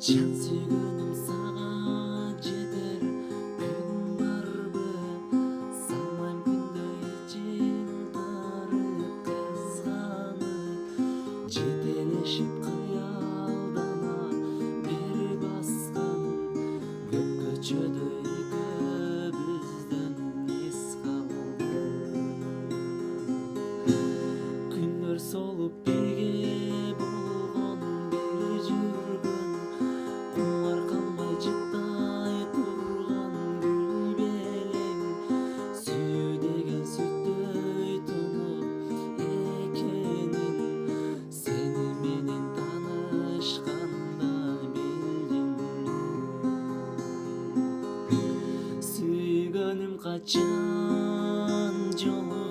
Жан сүйгөнүм сага жетер күн барбы, салмайм күндөй ичин тарып кызганып, жетелешип кыялдана бир баскан көп көчөдө экөөбүздөн эс калды. Күндөр солуп бирге болгон бир жүргөн, кулар калмай жыттай турган гүл белең, сүйүү деген сүттөй тунуп экенин сени менен таанышканда билдим. Сүйгөнүм качан жолу